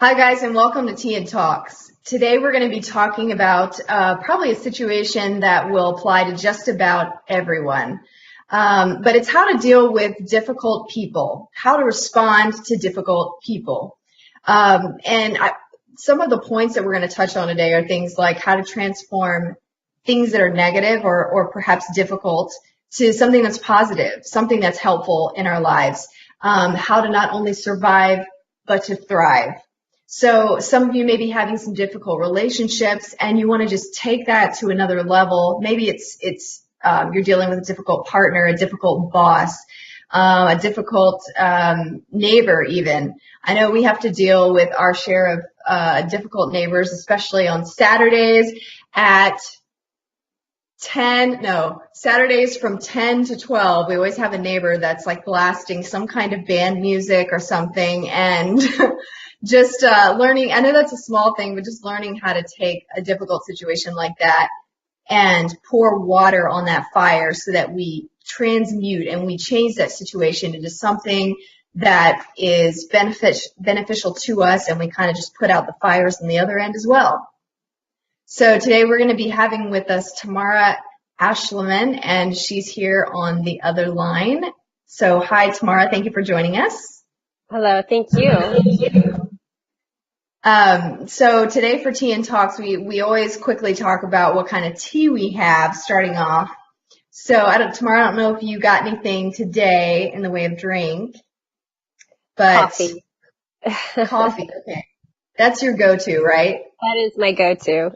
Hi guys, and welcome to TeaNTalks. Today we're going to be talking about probably a situation that will apply to just about everyone. But it's how to deal with difficult people, how to respond to difficult people. Some of the points that we're going to touch on today are things like how to transform things that are negative or perhaps difficult to something that's positive, something that's helpful in our lives, how to not only survive but to thrive. So some of you may be having some difficult relationships and you want to just take that to another level. Maybe you're dealing with a difficult partner, a difficult boss, a difficult neighbor even. I know we have to deal with our share of difficult neighbors, especially on Saturdays Saturdays from 10 to 12. We always have a neighbor that's like blasting some kind of band music or something, and just learning, I know that's a small thing, but just learning how to take a difficult situation like that and pour water on that fire so that we transmute and we change that situation into something that is beneficial to us, and we kind of just put out the fires on the other end as well. So today we're going to be having with us Tamara Ashleman, and she's here on the other line. So hi, Tamara. Thank you for joining us. Hello. Thank you. So today for TeaNTalks, we always quickly talk about what kind of tea we have starting off. So Tamara, I don't know if you got anything today in the way of drink, but coffee. Coffee. Okay. That's your go-to, right? That is my go-to.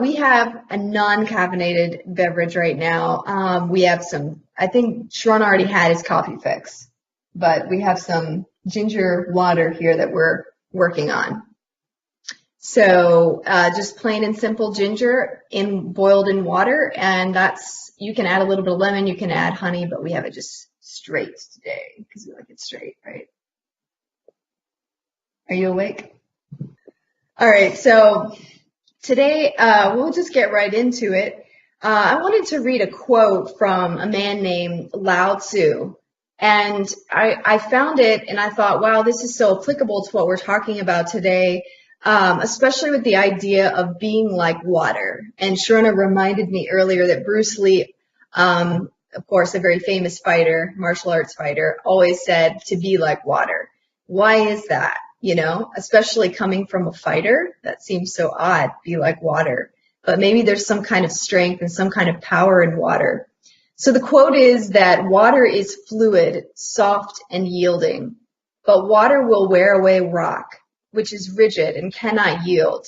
We have a non-caffeinated beverage right now. We have I think Shirona already had his coffee fix, but we have some ginger water here that we're working on. So just plain and simple ginger boiled in water, and you can add a little bit of lemon, you can add honey, but we have it just straight today because we like it straight, right? Are you awake? All right, so today we'll just get right into it. I wanted to read a quote from a man named Lao Tzu. And I found it and I thought, wow, this is so applicable to what we're talking about today, especially with the idea of being like water. And Shirona reminded me earlier that Bruce Lee, of course, a very famous fighter, martial arts fighter, always said to be like water. Why is that? You know, especially coming from a fighter, that seems so odd, be like water. But maybe there's some kind of strength and some kind of power in water. So the quote is that water is fluid, soft, and yielding, but water will wear away rock, which is rigid and cannot yield.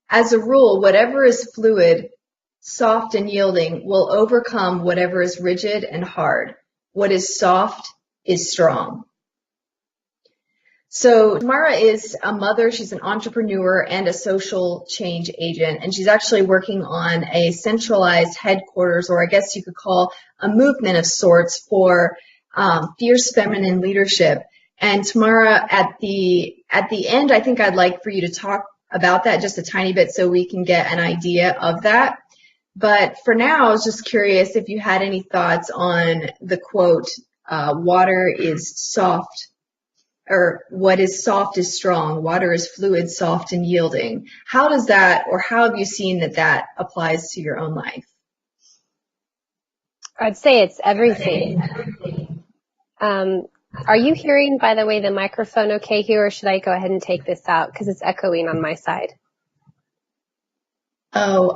As a rule, whatever is fluid, soft, and yielding will overcome whatever is rigid and hard. What is soft is strong. So Tamara is a mother, she's an entrepreneur and a social change agent, and she's actually working on a centralized headquarters, or I guess you could call a movement of sorts, for fierce feminine leadership. And Tamara, at the end, I think I'd like for you to talk about that just a tiny bit so we can get an idea of that. But for now, I was just curious if you had any thoughts on the quote, water is soft, or what is soft is strong, water is fluid, soft, and yielding. How does that, or how have you seen that applies to your own life? I'd say it's everything. Are you hearing, by the way, the microphone okay here, or should I go ahead and take this out because it's echoing on my side? Oh,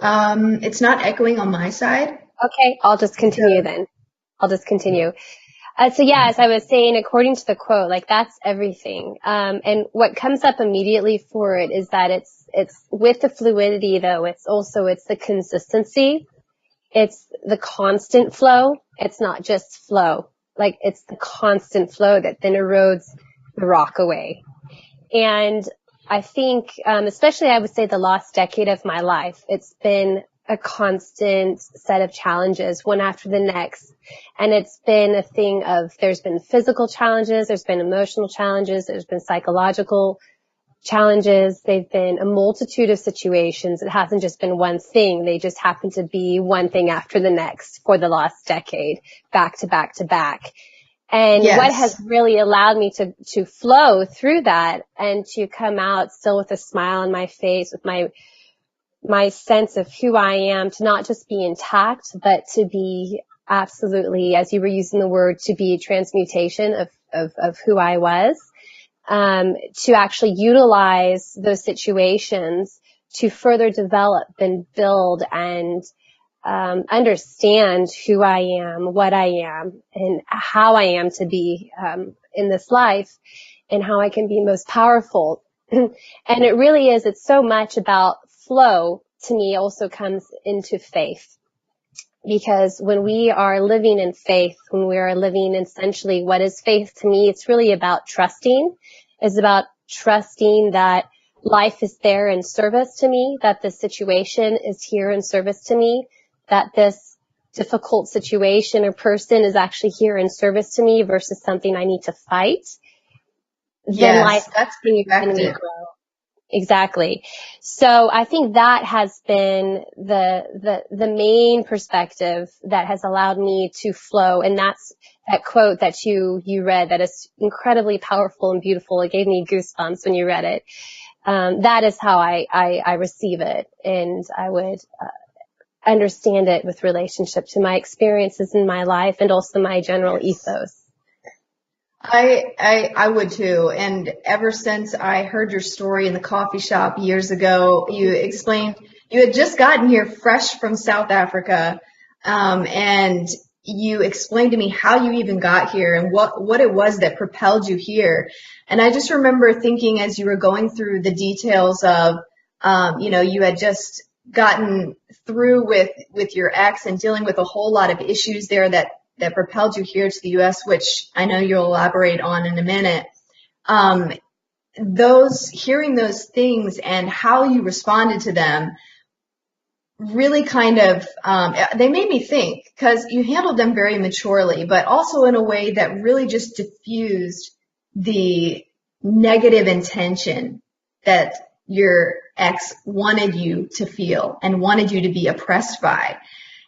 it's not echoing on my side. Okay, I'll just continue then. So yeah, as I was saying, according to the quote, like that's everything. And what comes up immediately for it is that it's with the fluidity though, it's the consistency. It's the constant flow. It's not just flow. Like it's the constant flow that then erodes the rock away. And I think, especially I would say the last decade of my life, it's been a constant set of challenges, one after the next. And it's been a thing of, there's been physical challenges, there's been emotional challenges, there's been psychological challenges. They've been a multitude of situations. It hasn't just been one thing. They just happen to be one thing after the next for the last decade, back to back to back. And what has Yes. really allowed me to flow through that and to come out still with a smile on my face, with my sense of who I am, to not just be intact, but to be absolutely, as you were using the word, to be transmutation of who I was, to actually utilize those situations to further develop and build and understand who I am, what I am, and how I am to be in this life, and how I can be most powerful. And it really is, it's so much about flow. To me, also comes into faith. Because when we are living in faith, when we are living essentially, what is faith to me? It's really about trusting. It's about trusting that life is there in service to me, that the situation is here in service to me, that this difficult situation or person is actually here in service to me versus something I need to fight. Then life Yes, that's continues and we perspective. grow. Exactly. So I think that has been the main perspective that has allowed me to flow. And that's that quote that you read that is incredibly powerful and beautiful. It gave me goosebumps when you read it. That is how I receive it. And I would understand it with relationship to my experiences in my life and also my general Yes. ethos. I would too. And ever since I heard your story in the coffee shop years ago, you explained you had just gotten here fresh from South Africa, and you explained to me how you even got here and what it was that propelled you here. And I just remember thinking as you were going through the details of, you had just gotten through with your ex and dealing with a whole lot of issues there that propelled you here to the U.S., which I know you'll elaborate on in a minute. Um, hearing those things and how you responded to them really kind of, they made me think because you handled them very maturely, but also in a way that really just diffused the negative intention that your ex wanted you to feel and wanted you to be oppressed by.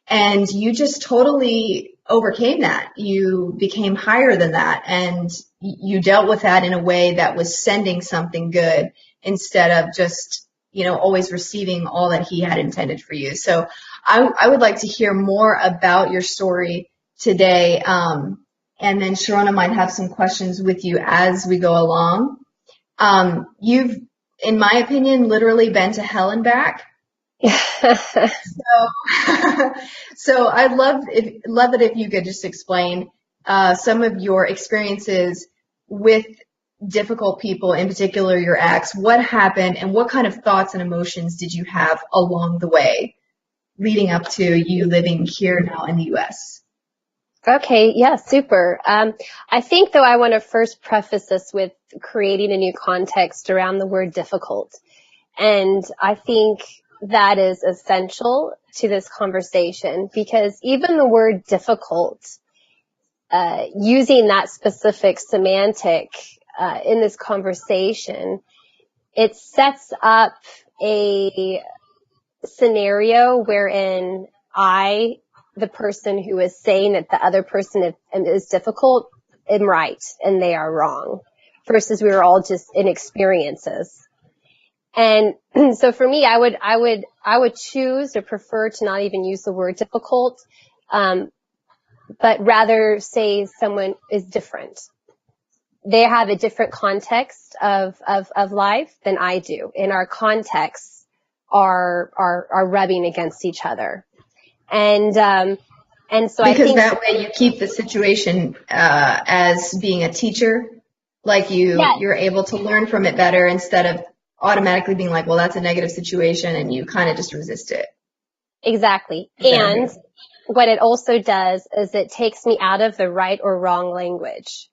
And you just totally overcame that. You became higher than that and you dealt with that in a way that was sending something good instead of just, always receiving all that he had intended for you. So I would like to hear more about your story today. And then Shirona might have some questions with you as we go along. You've, in my opinion, literally been to hell and back. So, so I'd love it if you could just explain some of your experiences with difficult people, in particular your ex. What happened, and what kind of thoughts and emotions did you have along the way, leading up to you living here now in the U.S.? Okay, yeah, super. I think though I want to first preface this with creating a new context around the word difficult. And I think that is essential to this conversation because even the word difficult, using that specific semantic in this conversation, it sets up a scenario wherein the person who is saying that the other person is difficult, am right and they are wrong, versus we were all just in experiences. And so for me, I would choose or prefer to not even use the word difficult, but rather say someone is different. They have a different context of life than I do. And our contexts are rubbing against each other. And so I Because think, that way you keep the situation as being a teacher, like yeah, you're able to learn from it better instead of automatically being like, well, that's a negative situation, and you kind of just resist it. exactly. Is that And okay? what it also does is it takes me out of the right or wrong language.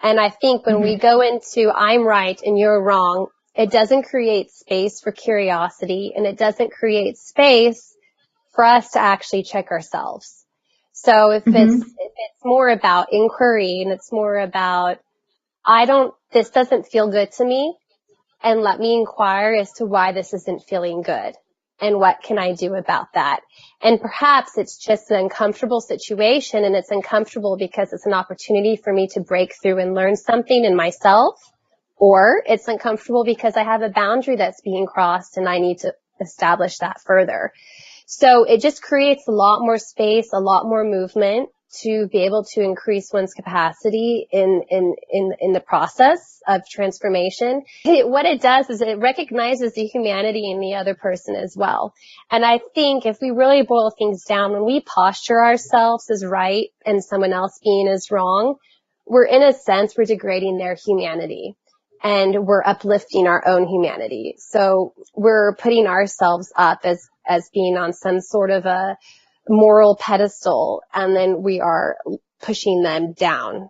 And I think when we Mm-hmm. go into I'm right and you're wrong, it doesn't create space for curiosity and it doesn't create space for us to actually check ourselves. So if Mm-hmm. it's more about inquiry and it's more about, this doesn't feel good to me, and let me inquire as to why this isn't feeling good. And what can I do about that? And perhaps it's just an uncomfortable situation, and it's uncomfortable because it's an opportunity for me to break through and learn something in myself, or it's uncomfortable because I have a boundary that's being crossed and I need to establish that further. So it just creates a lot more space, a lot more movement to be able to increase one's capacity in the process of transformation. What it does is it recognizes the humanity in the other person as well. And I think if we really boil things down, when we posture ourselves as right and someone else being as wrong, we're in a sense, we're degrading their humanity. And we're uplifting our own humanity. So we're putting ourselves up as being on some sort of a moral pedestal, and then we are pushing them down,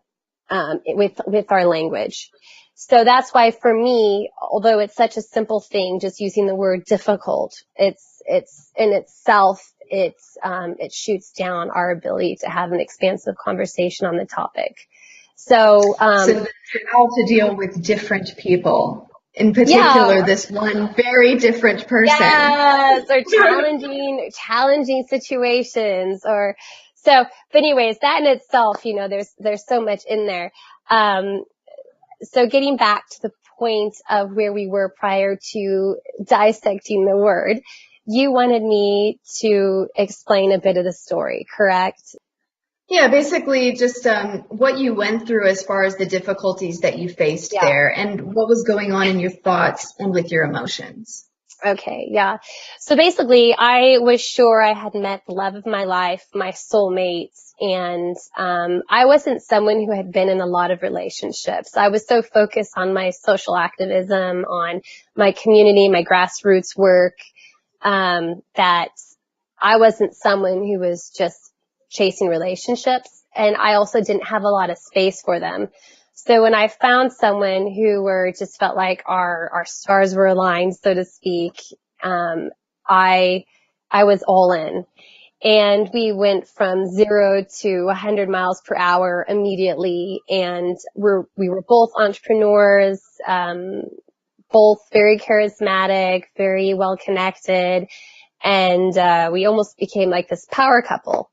with our language. So that's why for me, although it's such a simple thing, just using the word difficult, it's in itself, it shoots down our ability to have an expansive conversation on the topic. So how to deal with different people, in particular, this one very different person. Yes, or challenging situations, or so. But anyways, that in itself, there's so much in there. So getting back to the point of where we were prior to dissecting the word, you wanted me to explain a bit of the story, correct? Yeah, basically just what you went through as far as the difficulties that you faced there, and what was going on in your thoughts and with your emotions. Okay, yeah. So basically, I was sure I had met the love of my life, my soulmate, and I wasn't someone who had been in a lot of relationships. I was so focused on my social activism, on my community, my grassroots work, that I wasn't someone who was just chasing relationships, and I also didn't have a lot of space for them. So when I found someone who just felt like our stars were aligned, so to speak, I was all in. And we went from 0 to 100 miles per hour immediately. And we were both entrepreneurs, both very charismatic, very well connected. And we almost became like this power couple.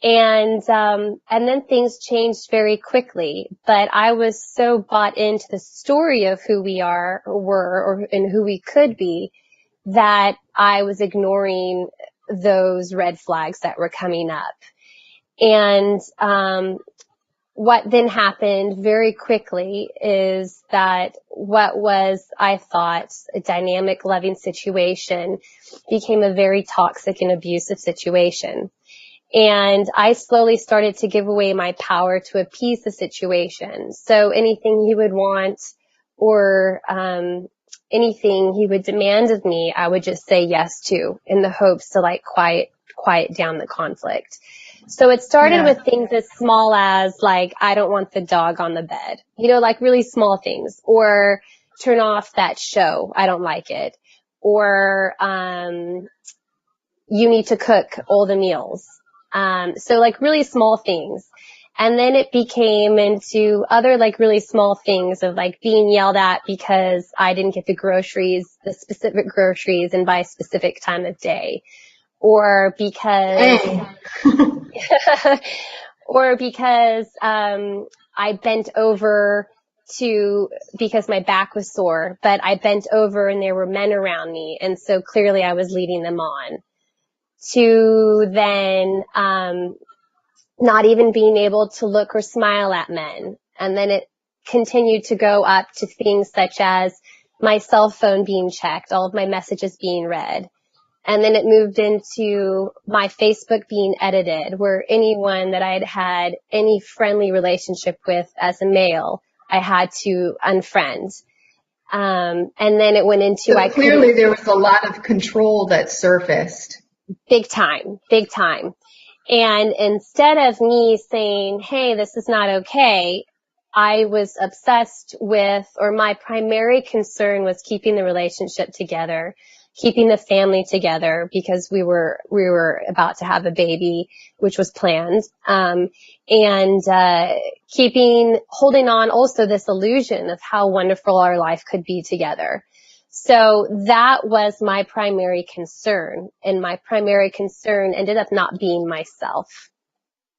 And then things changed very quickly, but I was so bought into the story of who we were, and who we could be, that I was ignoring those red flags that were coming up. And, what then happened very quickly is that what was, I thought, a dynamic, loving situation became a very toxic and abusive situation. And I slowly started to give away my power to appease the situation. So anything he would want, or anything he would demand of me, I would just say yes to, in the hopes to quiet down the conflict. So it started with things as small as I don't want the dog on the bed, really small things, or turn off that show. I don't like it. Or, you need to cook all the meals. So really small things. And then it became into other really small things of being yelled at because I didn't get the specific groceries, and by a specific time of day. Or because, I bent over because my back was sore, but I bent over and there were men around me. And so clearly I was leading them on. To then, not even being able to look or smile at men. And then it continued to go up to things such as my cell phone being checked, all of my messages being read. And then it moved into my Facebook being edited, where anyone that I had had any friendly relationship with as a male, I had to unfriend. And then it went into, so clearly there was a lot of control that surfaced. Big time. And instead of me saying, hey, this is not okay, I was obsessed with, or my primary concern was keeping the relationship together, keeping the family together, because we were about to have a baby, which was planned. Holding on also this illusion of how wonderful our life could be together. So that was my primary concern, and my primary concern ended up not being myself.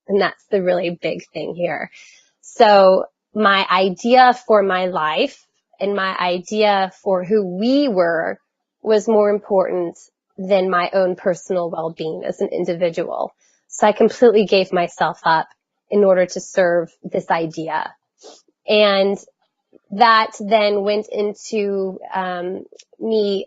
And that's the really big thing here. So my idea for my life and my idea for who we were was more important than my own personal well-being as an individual. So I completely gave myself up in order to serve this idea. And that then went into me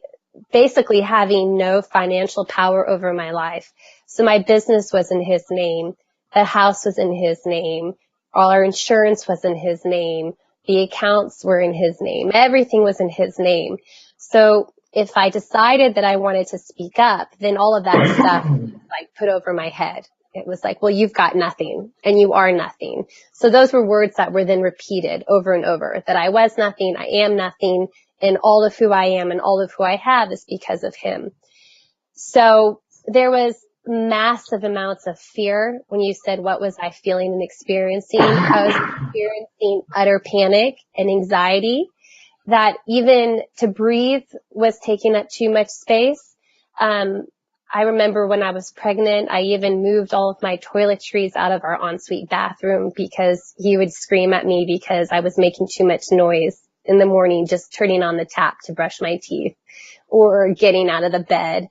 basically having no financial power over my life. So my business was in his name. The house was in his name. All our insurance was in his name. The accounts were in his name. Everything was in his name. So if I decided that I wanted to speak up, then all of that stuff was like put over my head. It was like, well, you've got nothing and you are nothing. So those were words that were then repeated over and over, that I was nothing, I am nothing, and all of who I am and all of who I have is because of him. So there was massive amounts of fear when you said, what was I feeling and experiencing? I was experiencing utter panic and anxiety, that even to breathe was taking up too much space. I remember when I was pregnant, I even moved all of my toiletries out of our ensuite bathroom because he would scream at me because I was making too much noise in the morning, just turning on the tap to brush my teeth or getting out of the bed.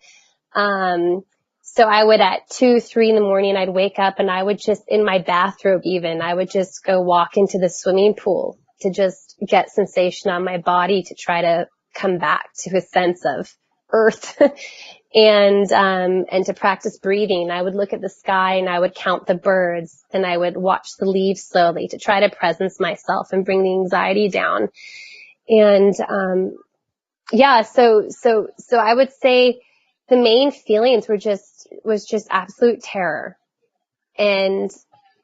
So I would at 2, 3 in the morning, I'd wake up and I would just, in my bathrobe even, I would just go walk into the swimming pool to just get sensation on my body to try to come back to a sense of earth. And to practice breathing. I would look at the sky and I would count the birds, and I would watch the leaves slowly to try to presence myself and bring the anxiety down. And, so I would say the main feelings was just absolute terror. And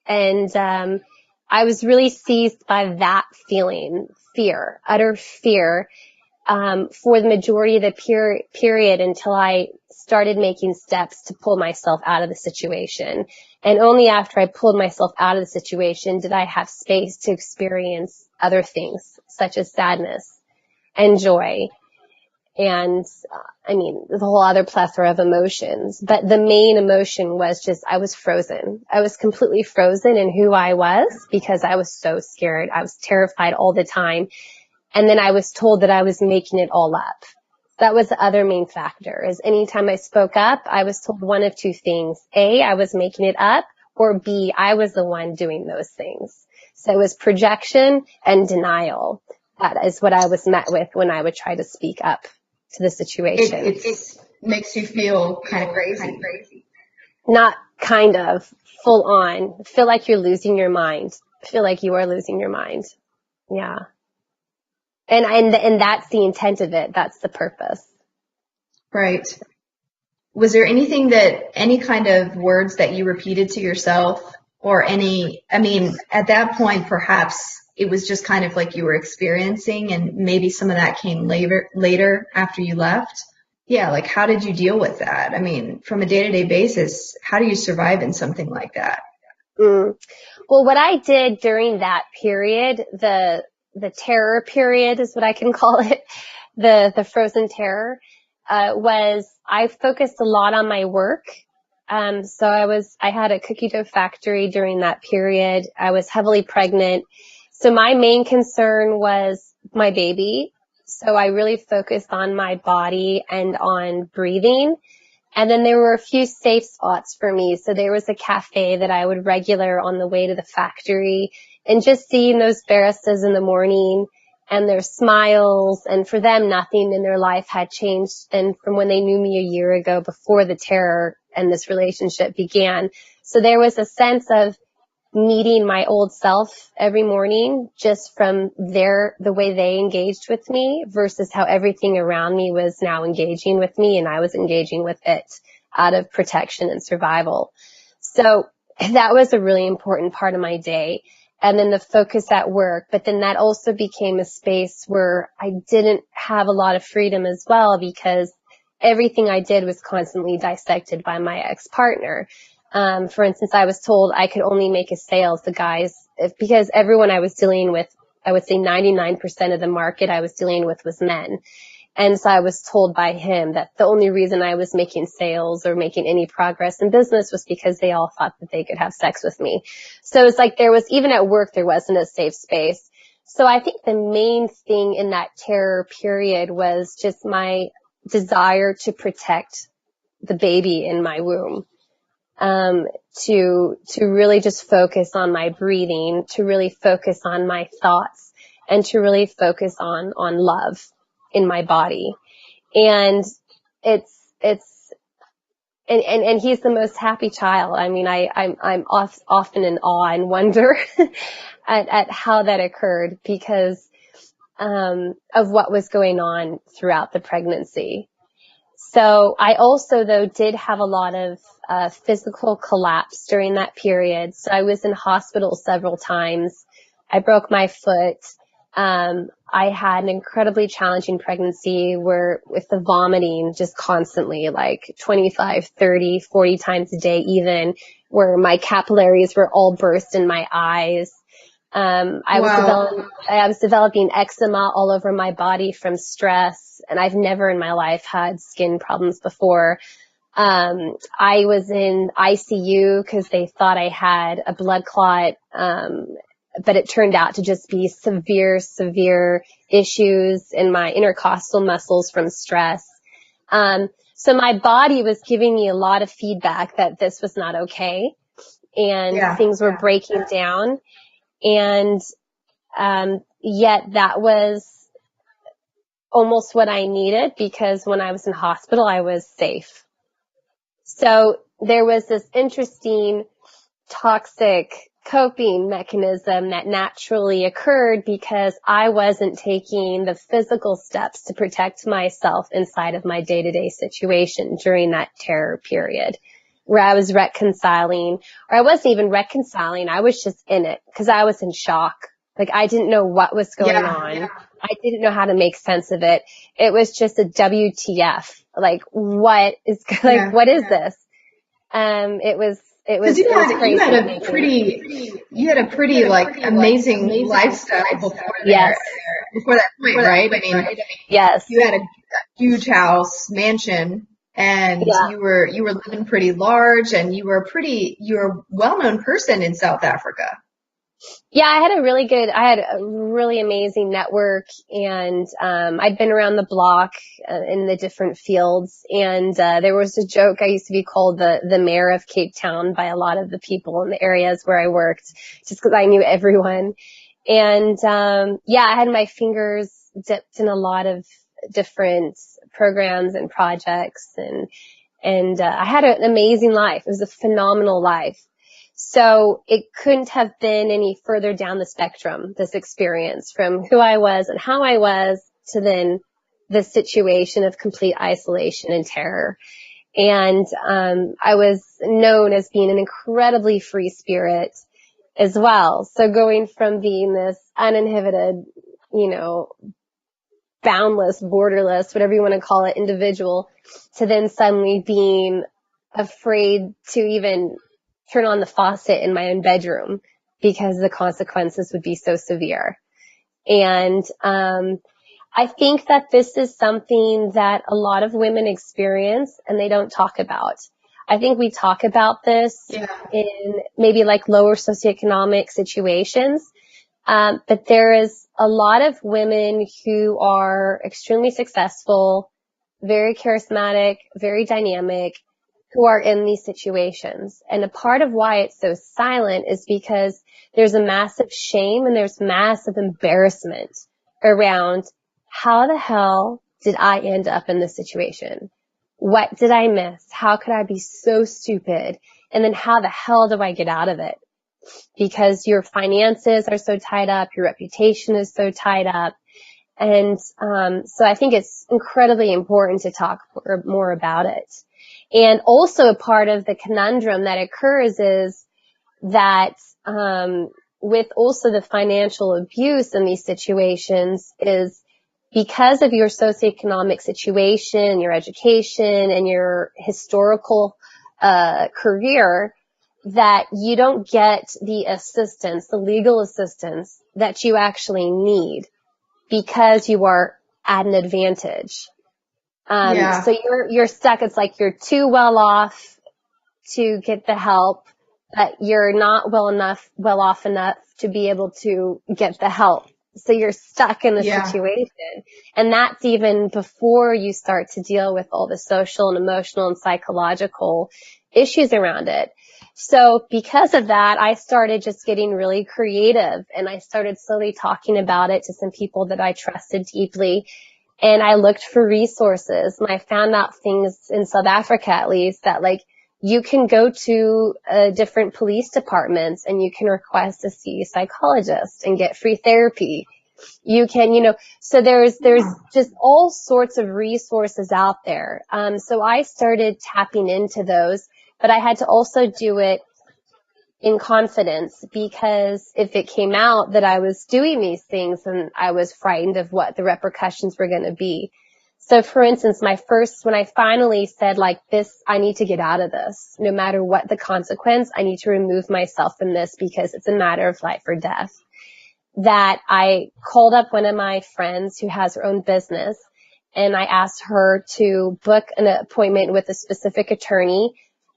I was really seized by that feeling, fear, utter fear, for the majority of the period until I started making steps to pull myself out of the situation. And only after I pulled myself out of the situation did I have space to experience other things, such as sadness and joy. And the whole other plethora of emotions. But the main emotion was just, I was frozen. I was completely frozen in who I was because I was so scared. I was terrified all the time. And then I was told that I was making it all up. That was the other main factor, is anytime I spoke up, I was told one of two things. A, I was making it up, or B, I was the one doing those things. So it was projection and denial. That is what I was met with when I would try to speak up to the situation. It makes you feel kind of crazy. Not kind of, full on. Feel like you're losing your mind. Feel like you are losing your mind. Yeah. And that's the intent of it. That's the purpose. Right. Was there any kind of words that you repeated to yourself, or at that point, perhaps it was just kind of like you were experiencing, and maybe some of that came later after you left? Yeah, like how did you deal with that? From a day-to-day basis, how do you survive in something like that? Well, what I did during that period, the terror period is what I can call it, the frozen terror, was I focused a lot on my work. So I had a cookie dough factory during that period. I was heavily pregnant. So my main concern was my baby. So I really focused on my body and on breathing. And then there were a few safe spots for me. So there was a cafe that I would regular on the way to the factory, and just seeing those baristas in the morning and their smiles, and for them, nothing in their life had changed. And from when they knew me a year ago, before the terror and this relationship began. So there was a sense of meeting my old self every morning, just from the way they engaged with me versus how everything around me was now engaging with me, and I was engaging with it out of protection and survival. So that was a really important part of my day. And then the focus at work, but then that also became a space where I didn't have a lot of freedom as well, because everything I did was constantly dissected by my ex-partner. For instance, I was told I could only make a sale to guys because everyone I was dealing with, I would say 99% of the market I was dealing with was men. And so I was told by him that the only reason I was making sales or making any progress in business was because they all thought that they could have sex with me. So it's like even at work, there wasn't a safe space. So I think the main thing in that terror period was just my desire to protect the baby in my womb. To really just focus on my breathing, to really focus on my thoughts, and to really focus on love in my body. And and he's the most happy child. I mean, I'm often in awe and wonder at how that occurred because, of what was going on throughout the pregnancy. So I also, though, did have a lot of physical collapse during that period. So I was in hospital several times. I broke my foot. I had an incredibly challenging pregnancy with the vomiting just constantly, like 25, 30, 40 times a day even, where my capillaries were all burst in my eyes. I was developing eczema all over my body from stress, and I've never in my life had skin problems before. I was in ICU because they thought I had a blood clot, but it turned out to just be severe issues in my intercostal muscles from stress. So my body was giving me a lot of feedback that this was not okay, and things were breaking down. And, yet that was almost what I needed because when I was in hospital, I was safe. So there was this interesting toxic coping mechanism that naturally occurred because I wasn't taking the physical steps to protect myself inside of my day-to-day situation during that terror period, where I was reconciling, or I wasn't even reconciling. I was just in it because I was in shock. Like I didn't know what was going on. Yeah. I didn't know how to make sense of it. It was just a WTF. Like what is this? It was you had a pretty like amazing lifestyle before there, before that point, right? I mean, yes, you had a huge house, mansion, and you were living pretty large, and you were a well-known person in South Africa. Yeah, I had a really amazing network, and I'd been around the block in the different fields, and there was a joke. I used to be called the mayor of Capetown by a lot of the people in the areas where I worked, just because I knew everyone. And I had my fingers dipped in a lot of different programs and projects, and I had an amazing life. It was a phenomenal life. So it couldn't have been any further down the spectrum, this experience, from who I was and how I was to then the situation of complete isolation and terror. And I was known as being an incredibly free spirit as well. So going from being this uninhibited, boundless, borderless, whatever you want to call it, individual, to then suddenly being afraid to even turn on the faucet in my own bedroom because the consequences would be so severe. And I think that this is something that a lot of women experience and they don't talk about. I think we talk about this in maybe like lower socioeconomic situations, but there is a lot of women who are extremely successful, very charismatic, very dynamic, who are in these situations. And a part of why it's so silent is because there's a massive shame and there's massive embarrassment around how the hell did I end up in this situation? What did I miss? How could I be so stupid? And then how the hell do I get out of it? Because your finances are so tied up, your reputation is so tied up. And so I think it's incredibly important to talk more about it. And also a part of the conundrum that occurs is that with also the financial abuse in these situations is because of your socioeconomic situation, your education, and your historical career, that you don't get the assistance, the legal assistance that you actually need because you are at an advantage. Yeah. So you're stuck. It's like you're too well off to get the help, but you're not well off enough to be able to get the help. So you're stuck in the situation. And that's even before you start to deal with all the social and emotional and psychological issues around it. So because of that, I started just getting really creative, and I started slowly talking about it to some people that I trusted deeply. And I looked for resources, and I found out things in South Africa, at least, that like you can go to different police departments and you can request to see a psychologist and get free therapy. You can, so there's just all sorts of resources out there. So I started tapping into those, but I had to also do it in confidence, because if it came out that I was doing these things, then I was frightened of what the repercussions were going to be. So for instance, when I finally said like this, I need to get out of this, no matter what the consequence, I need to remove myself from this because it's a matter of life or death, that I called up one of my friends who has her own business, and I asked her to book an appointment with a specific attorney,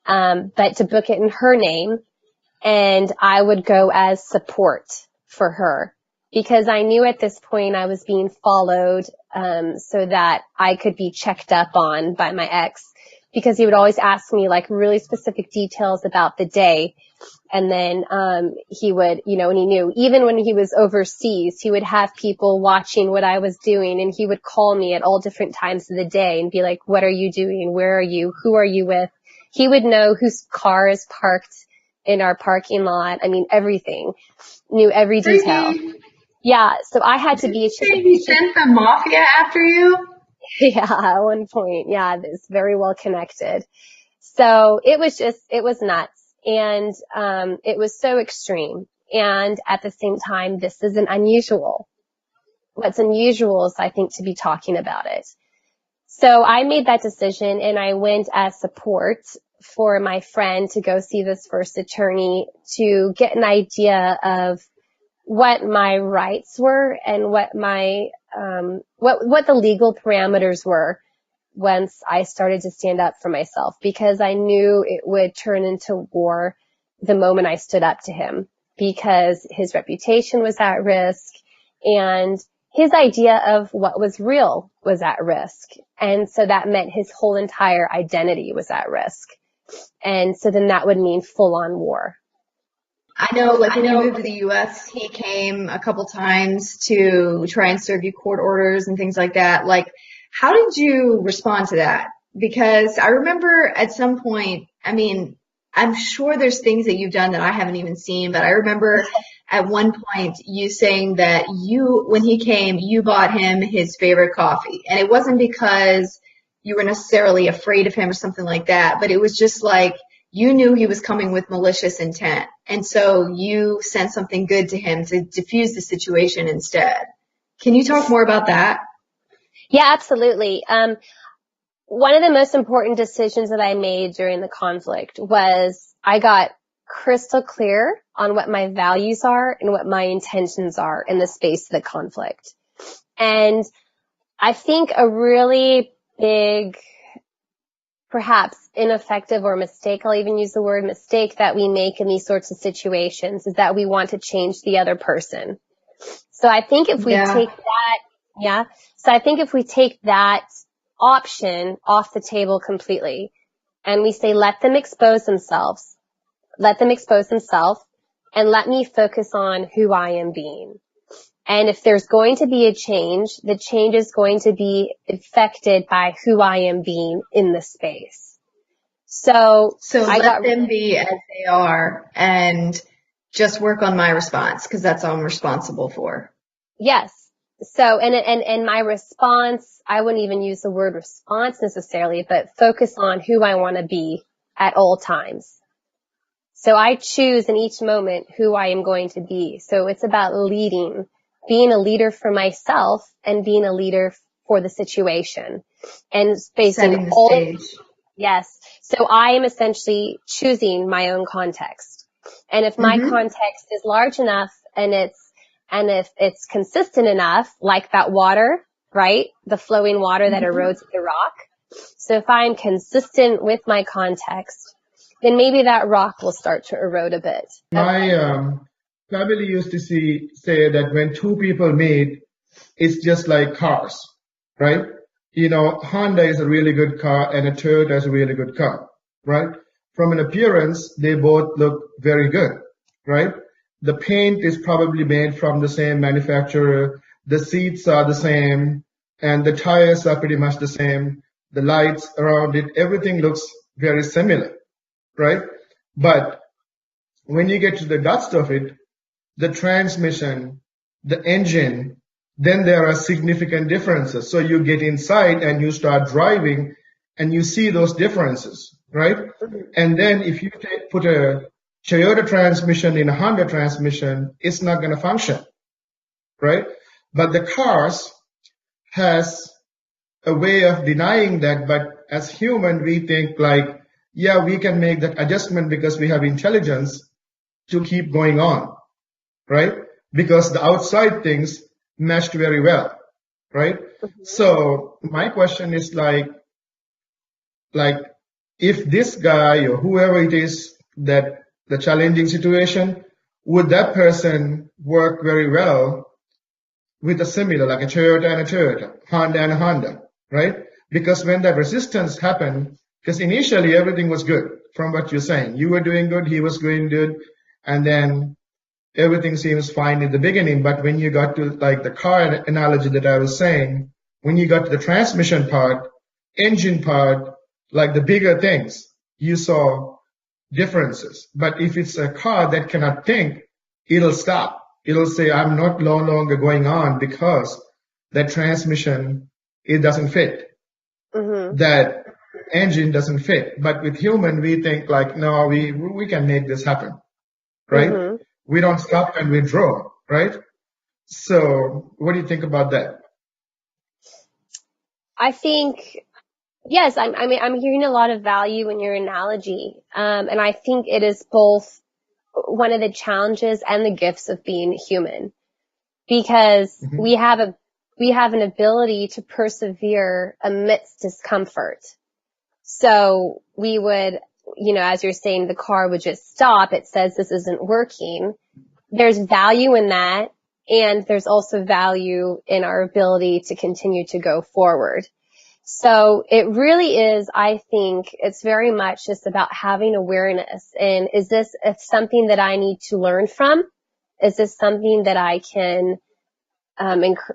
but to book it in her name. And I would go as support for her, because I knew at this point I was being followed, so that I could be checked up on by my ex, because he would always ask me like really specific details about the day. And then, he would, and he knew even when he was overseas, he would have people watching what I was doing, and he would call me at all different times of the day and be like, what are you doing? Where are you? Who are you with? He would know whose car is parked in our parking lot. I mean, everything. Knew every detail. Freaky. Yeah. So I had to Did be you say he sent the mafia after you? yeah, at one point. Yeah, it's very well connected. So it was nuts. And, it was so extreme. And at the same time, this isn't unusual. What's unusual is, I think, to be talking about it. So I made that decision, and I went as support for my friend to go see this first attorney to get an idea of what my rights were and what my, what the legal parameters were once I started to stand up for myself, because I knew it would turn into war the moment I stood up to him, because his reputation was at risk and his idea of what was real was at risk. And so that meant his whole entire identity was at risk. And so then that would mean full on war. I know, like when you moved to the US, he came a couple times to try and serve you court orders and things like that. Like, how did you respond to that? Because I remember at some point, I mean, I'm sure there's things that you've done that I haven't even seen, but I remember at one point you saying that when he came, you bought him his favorite coffee. And it wasn't because you were necessarily afraid of him or something like that, but it was just like, you knew he was coming with malicious intent. And so you sent something good to him to diffuse the situation instead. Can you talk more about that? Yeah, absolutely. One of the most important decisions that I made during the conflict was I got crystal clear on what my values are and what my intentions are in the space of the conflict. And I think a really big, perhaps ineffective or mistake, I'll even use the word mistake, that we make in these sorts of situations is that we want to change the other person. So I think if we take that, so I think if we take that option off the table completely and we say, let them expose themselves, and let me focus on who I am being. And if there's going to be a change, the change is going to be affected by who I am being in the space. So let them be as they are and just work on my response, because that's all I'm responsible for. Yes. So, and my response, I wouldn't even use the word response necessarily, but focus on who I want to be at all times. So I choose in each moment who I am going to be. So it's about leading, being a leader for myself and being a leader for the situation, and Setting the stage. Yes. So I am essentially choosing my own context. And if my context is large enough and if it's consistent enough, like that water, right? The flowing water that Mm-hmm. erodes the rock. So if I'm consistent with my context, then maybe that rock will start to erode a bit. My family used to say that when two people meet, it's just like cars, right? You know, Honda is a really good car and a Toyota is a really good car, right? From an appearance, they both look very good, right? The paint is probably made from the same manufacturer. The seats are the same and the tires are pretty much the same. The lights around it, everything looks very similar, right? But when you get to the guts of it, the transmission, the engine, then there are significant differences. So you get inside and you start driving and you see those differences, right? And then if you put a Toyota transmission in a Honda transmission, it's not going to function, right? But the cars has a way of denying that. But as human, we think like, yeah, we can make that adjustment because we have intelligence to keep going on, right? Because the outside things meshed very well, right? So my question is like if this guy or whoever it is that the challenging situation, would that person work very well with a similar, like a Toyota and a Toyota, Honda and a Honda, right? Because when that resistance happened, because initially everything was good from what you're saying. You were doing good, he was doing good, and then everything seems fine in the beginning. But when you got to like the car analogy that I was saying, when you got to the transmission part, engine part, like the bigger things, you saw differences. But if it's a car that cannot think, it'll stop. It'll say, I'm not no longer going on because that transmission, it doesn't fit. That engine doesn't fit. But with human, we think like, no, we can make this happen, right? We don't stop and withdraw, right? So what do you think about that? I think, yes, I mean, I'm hearing a lot of value in your analogy. And I think it is both one of the challenges and the gifts of being human, because we have an ability to persevere amidst discomfort. So we would, as you're saying, the car would just stop. It says this isn't working. There's value in that. And there's also value in our ability to continue to go forward. So it really is, I think it's very much just about having awareness. And is this something that I need to learn from? Is this something that I can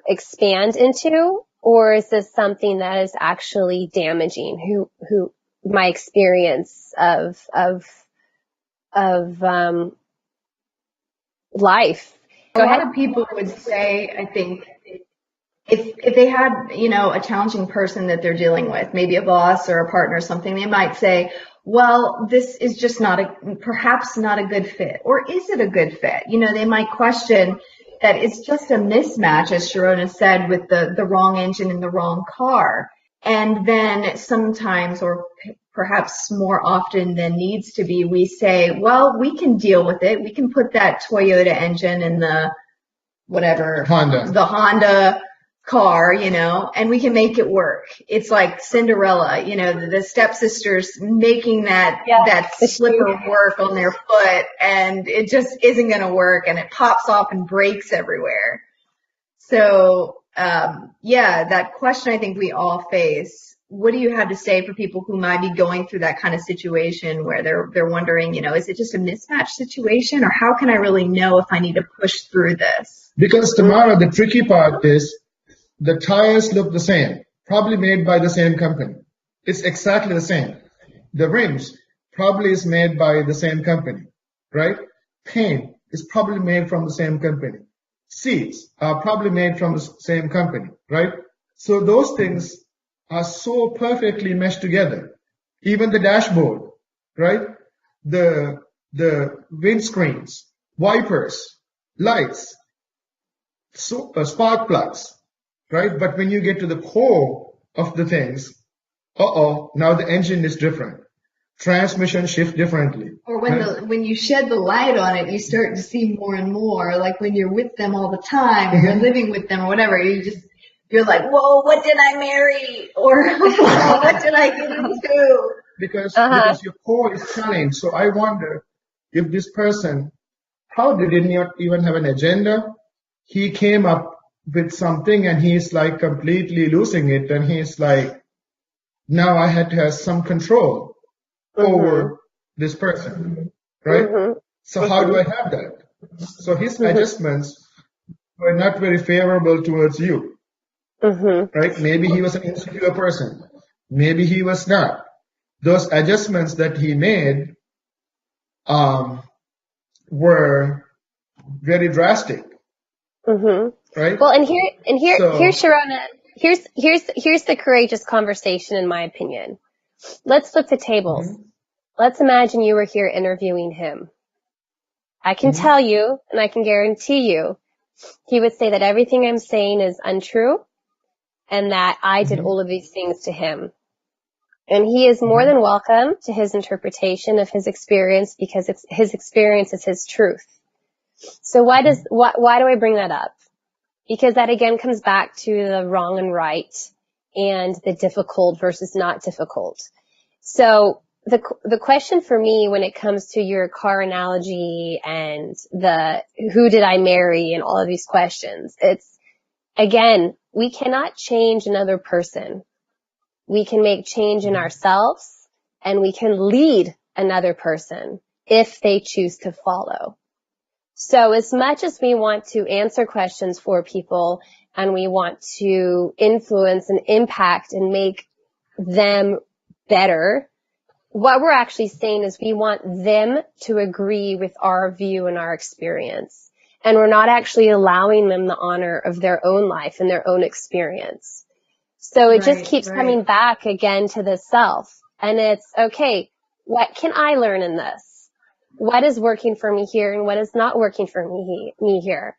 expand into? Or is this something that is actually damaging who my experience of life? A lot of people would say, I think, if they had, a challenging person that they're dealing with, maybe a boss or a partner or something, they might say, well, this is just perhaps not a good fit. Or is it a good fit? They might question that it's just a mismatch, as Shirona said, with the wrong engine in the wrong car. And then sometimes, or perhaps more often than needs to be, we say, well, we can deal with it. We can put that Toyota engine in the the Honda car, and we can make it work. It's like Cinderella, the stepsisters making that slipper work on their foot, and it just isn't going to work, and it pops off and breaks everywhere. So, that question I think we all face. What do you have to say for people who might be going through that kind of situation where they're wondering, is it just a mismatch situation, or how can I really know if I need to push through this? Because Tamara, the tricky part is the tires look the same, probably made by the same company. It's exactly the same. The rims probably is made by the same company, right? Paint is probably made from the same company. Seats are probably made from the same company, right? So those things are so perfectly meshed together. Even the dashboard, right? The windscreens, wipers, lights, spark plugs, right? But when you get to the core of the things, now the engine is different. Transmission shift differently. Or when you shed the light on it, you start to see more and more. Like when you're with them all the time, or you're living with them, or whatever, you're like, whoa, what did I marry? Or whoa, what did I get into? Because your core is challenged. So I wonder if this person probably did not even have an agenda. He came up with something and he's like completely losing it. And he's like, now I had to have some control over this person, right? So how do I have that? So his adjustments were not very favorable towards you, right? Maybe he was an insecure person. Maybe he was not. Those adjustments that he made were very drastic, right? Well, and here's So, Shirona. Here's the courageous conversation, in my opinion. Let's flip the tables. Let's imagine you were here interviewing him. I can tell you, and I can guarantee you, he would say that everything I'm saying is untrue, and that I did all of these things to him. And he is more than welcome to his interpretation of his experience, because his experience is his truth. So why do I bring that up? Because that again comes back to the wrong and right, and the difficult versus not difficult. So the question for me when it comes to your car analogy and the who did I marry and all of these questions, it's again, we cannot change another person. We can make change in ourselves, and we can lead another person if they choose to follow. So as much as we want to answer questions for people, and we want to influence and impact and make them better, what we're actually saying is we want them to agree with our view and our experience. And we're not actually allowing them the honor of their own life and their own experience. So it just keeps coming back again to the self. And it's, okay, what can I learn in this? What is working for me here and what is not working for me here?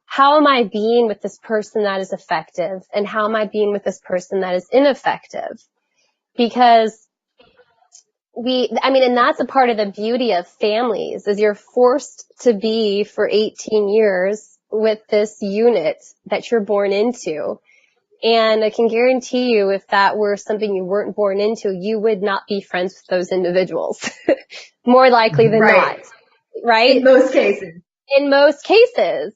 How am I being with this person that is effective? And how am I being with this person that is ineffective? Because and that's a part of the beauty of families, is you're forced to be for 18 years with this unit that you're born into. And I can guarantee you, if that were something you weren't born into, you would not be friends with those individuals. More likely than not. Right? In most cases. In most cases.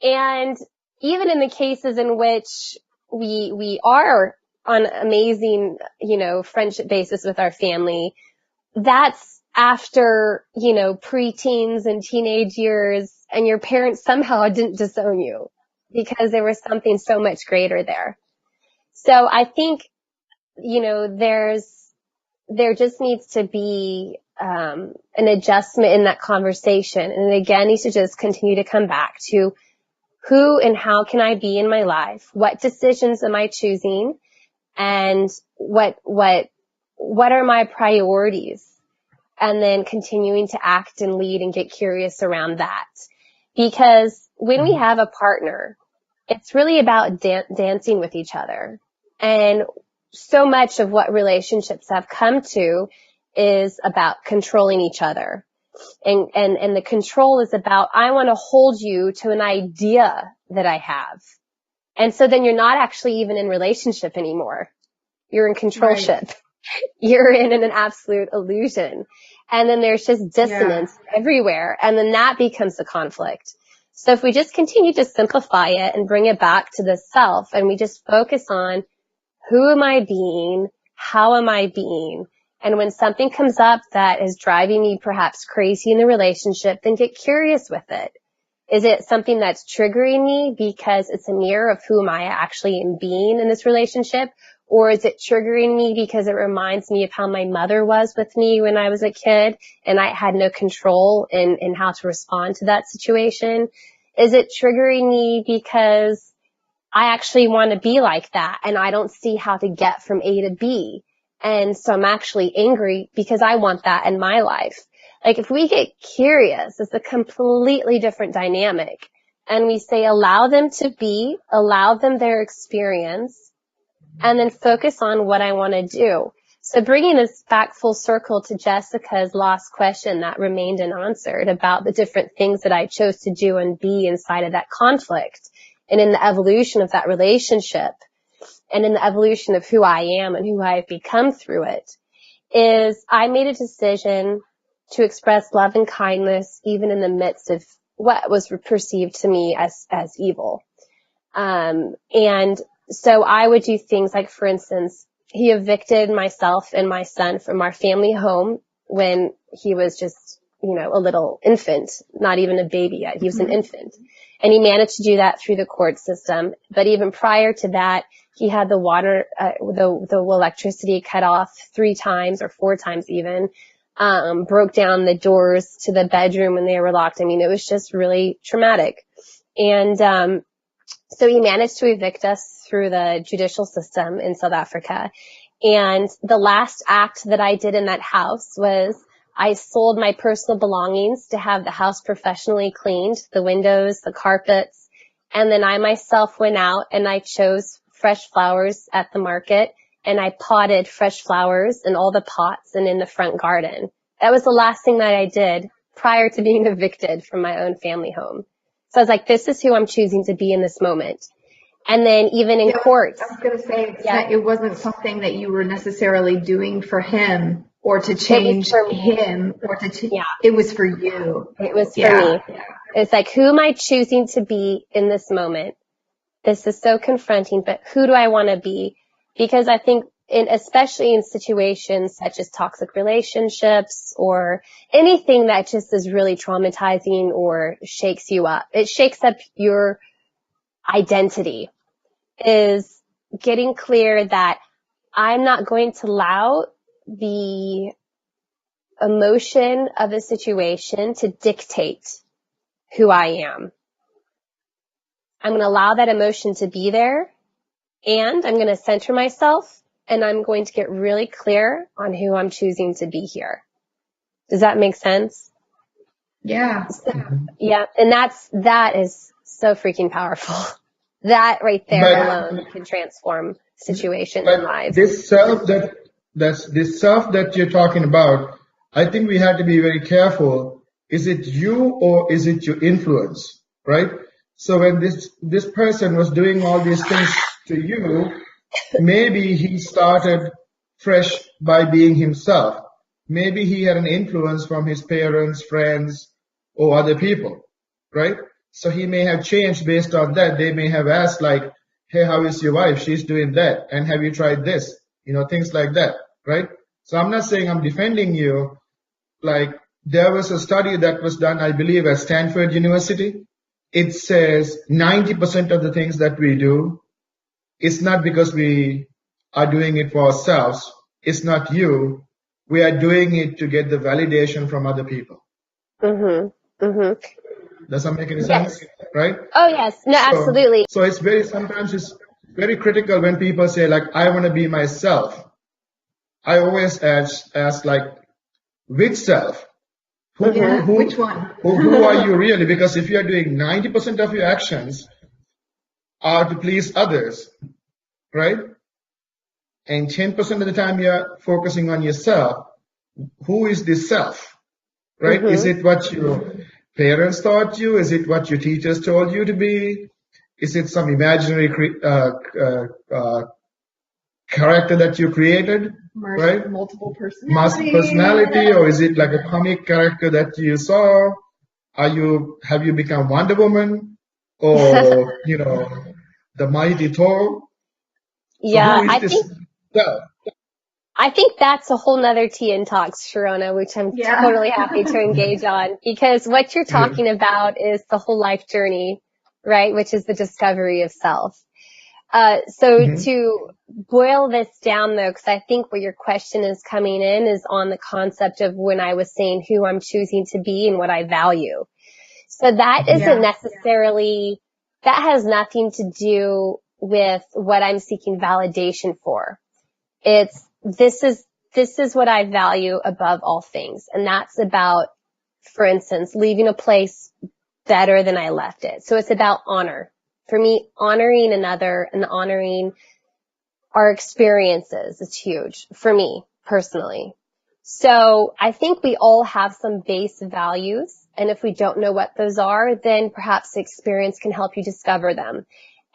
And even in the cases in which we are on amazing, friendship basis with our family, that's after, preteens and teenage years, and your parents somehow didn't disown you because there was something so much greater there. So I think, there just needs to be an adjustment in that conversation. And again, needs to just continue to come back to who and how can I be in my life? What decisions am I choosing? And what are my priorities? And then continuing to act and lead and get curious around that. Because when we have a partner, it's really about dancing with each other. And so much of what relationships have come to is about controlling each other. And the control is about, I want to hold you to an idea that I have. And so then you're not actually even in relationship anymore. You're in controlship. You're in an absolute illusion. And then there's just dissonance everywhere. And then that becomes a conflict. So if we just continue to simplify it and bring it back to the self, and we just focus on who am I being? How am I being? And when something comes up that is driving me perhaps crazy in the relationship, then get curious with it. Is it something that's triggering me because it's a mirror of who am I actually am being in this relationship? Or is it triggering me because it reminds me of how my mother was with me when I was a kid and I had no control in how to respond to that situation? Is it triggering me because I actually want to be like that and I don't see how to get from A to B? And so I'm actually angry because I want that in my life. Like if we get curious, it's a completely different dynamic. And we say, allow them to be, allow them their experience, and then focus on what I want to do. So bringing this back full circle to Jessica's last question that remained unanswered about the different things that I chose to do and be inside of that conflict and in the evolution of that relationship and in the evolution of who I am and who I've become through it is I made a decision to express love and kindness even in the midst of what was perceived to me as evil. And so I would do things like, for instance, he evicted myself and my son from our family home when he was just, a little infant, not even a baby yet. He was an infant. And he managed to do that through the court system. But even prior to that, he had the water, the electricity cut off 3 times or 4 times even, broke down the doors to the bedroom when they were locked. I mean, it was just really traumatic. And, so he managed to evict us through the judicial system in South Africa. And the last act that I did in that house was I sold my personal belongings to have the house professionally cleaned, the windows, the carpets. And then I myself went out and I chose fresh flowers at the market and I potted fresh flowers in all the pots and in the front garden. That was the last thing that I did prior to being evicted from my own family home. So I was like, this is who I'm choosing to be in this moment. And then even in court. I was going to say, it wasn't something that you were necessarily doing for him or to change him or it was for you. It was for me. It's like, who am I choosing to be in this moment? This is so confronting, but who do I want to be? Because I think especially in situations such as toxic relationships or anything that just is really traumatizing or shakes you up, it shakes up your identity, is getting clear that I'm not going to allow the emotion of a situation to dictate who I am. I'm going to allow that emotion to be there, and I'm going to center myself, and I'm going to get really clear on who I'm choosing to be here. Does that make sense? Yeah. Yeah. And that is so freaking powerful. That right there alone can transform situations and lives. This self that you're talking about, I think we have to be very careful. Is it you or is it your influence, right? So when this person was doing all these things to you, maybe he started fresh by being himself. Maybe he had an influence from his parents, friends, or other people, right? So he may have changed based on that. They may have asked like, hey, how is your wife? She's doing that. And have you tried this? Things like that, right? So I'm not saying I'm defending you. Like there was a study that was done, I believe, at Stanford University. It says 90% of the things that we do, it's not because we are doing it for ourselves. It's not you. We are doing it to get the validation from other people. Mm-hmm. Mm-hmm. Does that make any sense? Right? Oh, yes. No, absolutely. So sometimes it's very critical when people say like, I want to be myself. I always ask like, which self? Which one? Who are you really? Because if you are doing 90% of your actions are to please others, right? And 10% of the time you're focusing on yourself, who is this self, right? Mm-hmm. Is it what your parents taught you? Is it what your teachers told you to be? Is it some imaginary character that you created, right? Multiple personality, or is it like a comic character that you saw? Have you become Wonder Woman or the mighty Thor? Yeah, so who is this self? I think that's a whole nother TeaNTalks, Shirona, which I'm totally happy to engage on, because what you're talking about is the whole life journey, right? Which is the discovery of self. To boil this down though, because I think where your question is coming in is on the concept of when I was saying who I'm choosing to be and what I value. So that isn't necessarily, that has nothing to do with what I'm seeking validation for. This is what I value above all things. And that's about, for instance, leaving a place better than I left it. So it's about honor. For me, honoring another and honoring our experiences is huge for me personally. So I think we all have some base values And if we don't know what those are, then perhaps the experience can help you discover them.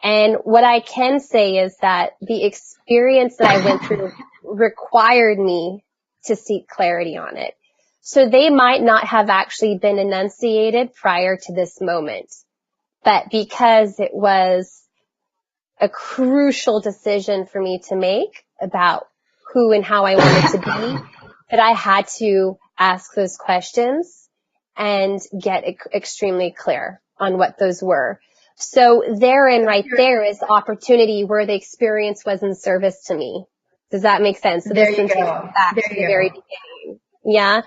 And what I can say is that the experience that I went through required me to seek clarity on it. So they might not have actually been enunciated prior to this moment, but because it was a crucial decision for me to make about who and how I wanted to be, that I had to ask those questions and get extremely clear on what those were. So therein right there is the opportunity where the experience was in service to me. Does that make sense? So There this you then takes go. me back to the very beginning. Yeah.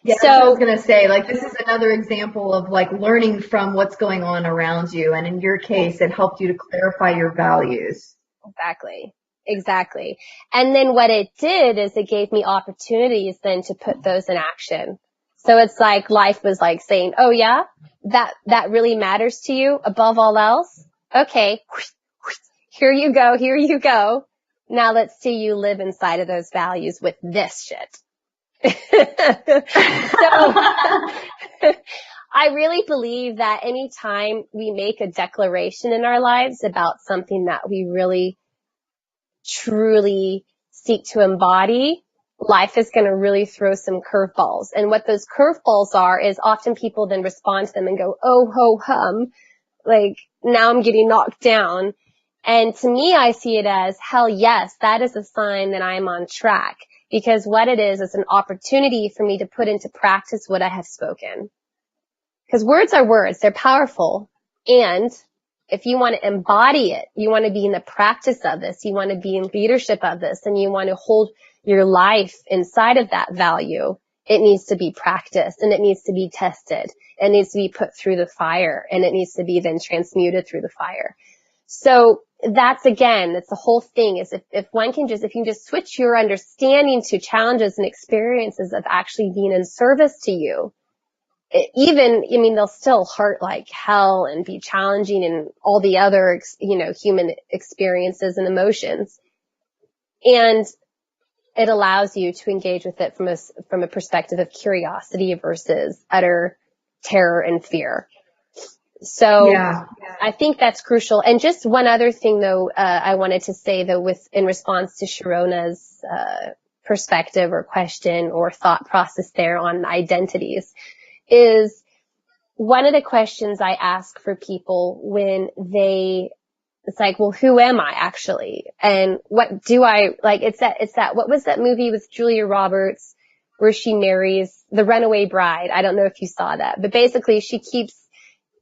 Yeah, that's what I was So going to say. Like, this is another example of like learning from what's going on around you. And in your case, it helped you to clarify your values. Exactly. And then what it did is it gave me opportunities then to put those in action. So it's like life was like saying, oh yeah, that really matters to you above all else. Okay. Here you go. Here you go. Now let's see you live inside of those values with this shit. So I really believe that anytime we make a declaration in our lives about something that we really truly seek to embody, life is going to really throw some curveballs. And what those curveballs are is often people then respond to them and go, oh, ho, hum, like now I'm getting knocked down. And to me, I see it as, hell yes, that is a sign that I'm on track, because what it is an opportunity for me to put into practice what I have spoken. Because words are words. They're powerful. And if you want to embody it, you want to be in the practice of this, you want to be in leadership of this, and you want to hold your life inside of that value, it needs to be practiced and it needs to be tested. It needs to be put through the fire and it needs to be then transmuted through the fire. So that's the whole thing is if you can just switch your understanding to challenges and experiences of actually being in service to you, they'll still hurt like hell and be challenging and all the other, human experiences and emotions. And it allows you to engage with it from a perspective of curiosity versus utter terror and fear. So Yeah. I think that's crucial. And just one other thing though, I wanted to say though, in response to Shirona's, perspective or question or thought process there on identities, is one of the questions I ask for people when it's like, well, who am I actually? And what do I like? It's that, what was that movie with Julia Roberts where she marries the runaway bride? I don't know if you saw that, but basically she keeps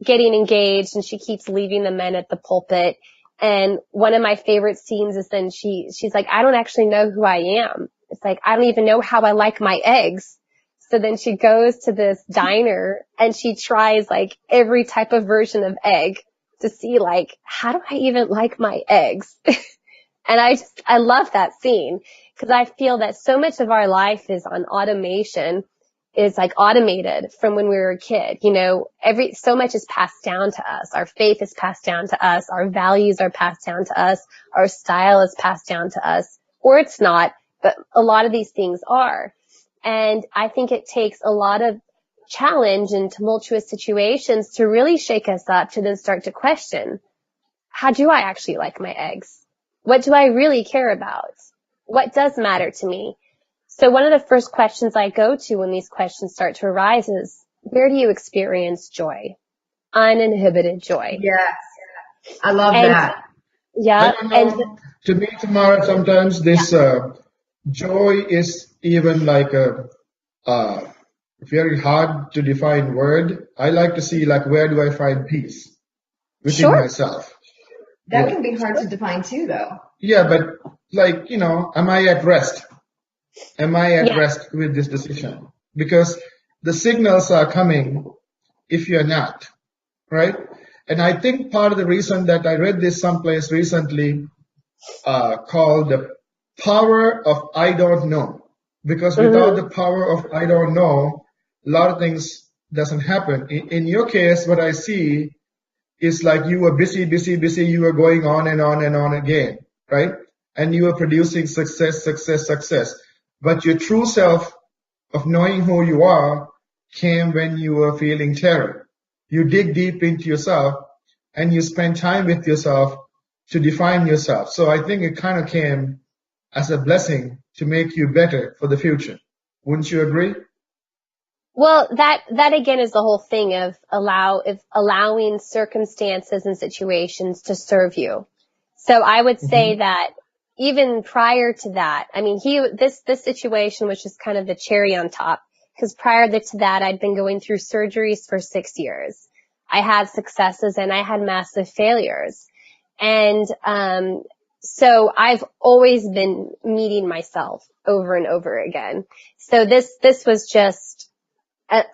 getting engaged and she keeps leaving the men at the pulpit. And one of my favorite scenes is then she's like, I don't actually know who I am. It's like, I don't even know how I like my eggs. So then she goes to this diner and she tries like every type of version of egg to see like, how do I even like my eggs? And I love that scene because I feel that so much of our life is on automation, is like automated from when we were a kid. So much is passed down to us. Our faith is passed down to us. Our values are passed down to us. Our style is passed down to us, or it's not, but a lot of these things are. And I think it takes a lot of challenge in tumultuous situations to really shake us up to then start to question, how do I actually like my eggs? What do I really care about? What does matter to me? So one of the first questions I go to when these questions start to arise is, where do you experience joy? Uninhibited joy. Yes. I love And that. yeah, To me, Tamara, sometimes this joy is even like a very hard to define word. I like to see like, where do I find peace within sure. myself? That Yeah. can be hard to define too, though. Yeah, but like, am I at rest? Am I at Yeah. rest with this decision? Because the signals are coming if you're not, right? And I think part of the reason that I read this someplace recently, called the power of I don't know. Because without the power of I don't know, a lot of things doesn't happen. In your case, what I see is like you were busy, busy, busy. You were going on and on and on again, right? And you were producing success, success, success. But your true self of knowing who you are came when you were feeling terror. You dig deep into yourself and you spend time with yourself to define yourself. So I think it kind of came as a blessing to make you better for the future. Wouldn't you agree? Well, that again is the whole thing of allowing circumstances and situations to serve you. So I would say that even prior to that, I mean, this situation was just kind of the cherry on top, because prior to that, I'd been going through surgeries for 6 years. I had successes and I had massive failures. And, so I've always been meeting myself over and over again. So this was just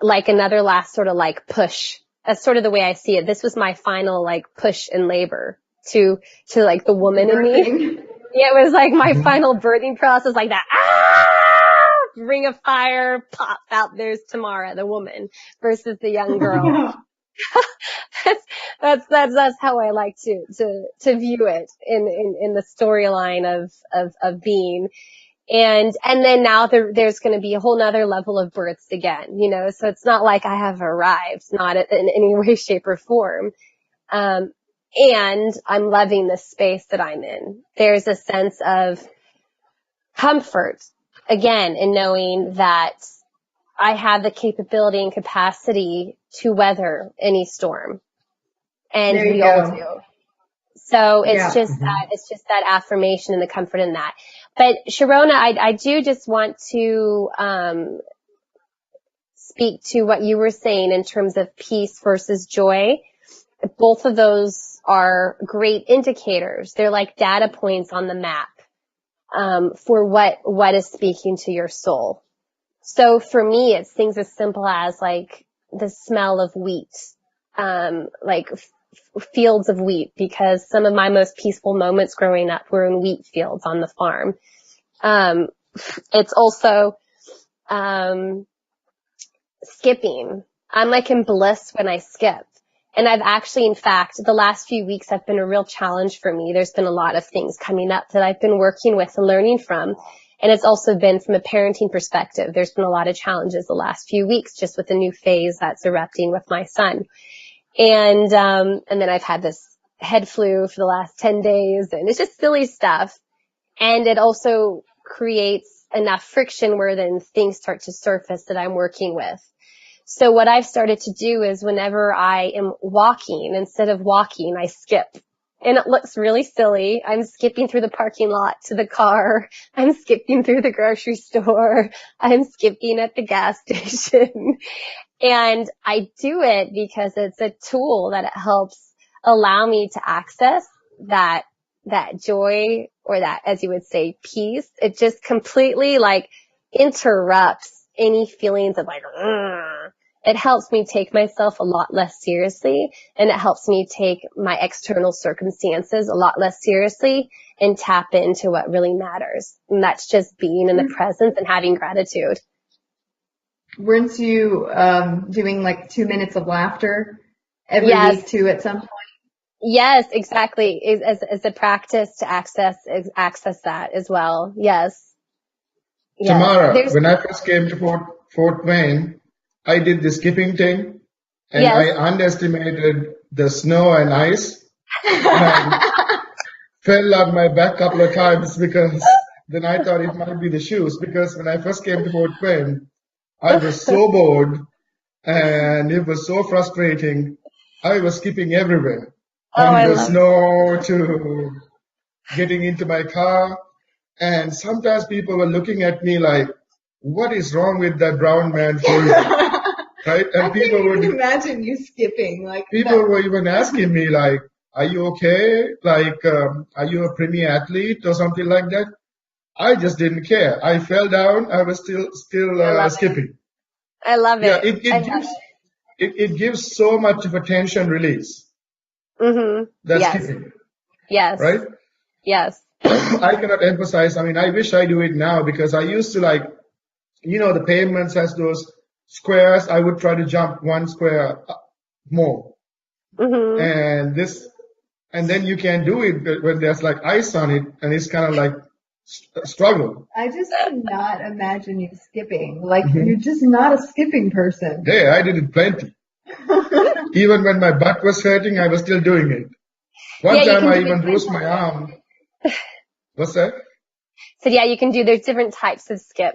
like another last sort of like push. That's sort of the way I see it. This was my final like push in labor to like the woman in me. It was like my final birthing process, like that. Ring of fire, pop out. There's Tamara, the woman, versus the young girl. That's how I like to view it in the storyline of being. And then now there's going to be a whole nother level of births again, you know, so it's not like I have arrived, not in any way, shape or form. And I'm loving the space that I'm in. There's a sense of comfort again in knowing that I have the capability and capacity to weather any storm. And There you we all go. do. So it's Yeah. just that affirmation and the comfort in that. But Shirona, I do just want to, speak to what you were saying in terms of peace versus joy. Both of those are great indicators. They're like data points on the map, for what is speaking to your soul. So for me, it's things as simple as like the smell of wheat, like fields of wheat, because some of my most peaceful moments growing up were in wheat fields on the farm. It's also, skipping. I'm like in bliss when I skip. And I've actually, in fact, the last few weeks have been a real challenge for me. There's been a lot of things coming up that I've been working with and learning from. And it's also been from a parenting perspective. There's been a lot of challenges the last few weeks just with the new phase that's erupting with my son. And then I've had this head flu for the last 10 days, and it's just silly stuff. And it also creates enough friction where then things start to surface that I'm working with. So what I've started to do is whenever I am walking, instead of walking, I skip. And it looks really silly. I'm skipping through the parking lot to the car. I'm skipping through the grocery store. I'm skipping at the gas station. And I do it because it's a tool that it helps allow me to access that joy, or that, as you would say, peace. It just completely like interrupts any feelings of like, it helps me take myself a lot less seriously, and it helps me take my external circumstances a lot less seriously and tap into what really matters. And that's just being in the presence and having gratitude. Weren't you doing like 2 minutes of laughter every week too at some point? Yes, exactly. As a practice to access that as well. Yes. Tamara, when I first came to Fort Wayne, I did the skipping thing, and I underestimated the snow and ice, and fell on my back a couple of times because then I thought it might be the shoes. Because when I first came to Fort Wayne, I was so bored and it was so frustrating. I was skipping everywhere, from the snow to getting into my car. And sometimes people were looking at me like, what is wrong with that brown man right? And I people can't even imagine you skipping like people were even asking me like, are you okay? Like, are you a premier athlete or something like that? I just didn't care. I fell down. I was still skipping. I love Yeah, it. it gives so much of a tension release. That's skipping. Yes. Right? Yes. I cannot emphasize. I mean, I wish I do it now because I used to like, you know, the pavements has those squares. I would try to jump one square more. And then you can do it when there's like ice on it, and it's kind of like struggle. I just cannot imagine you skipping. Like, you're just not a skipping person. Hey, I did it plenty. Even when my butt was hurting, I was still doing it. One Yeah, you time can I do even bruised my arm. What's that? So yeah, you can do, there's different types of skip.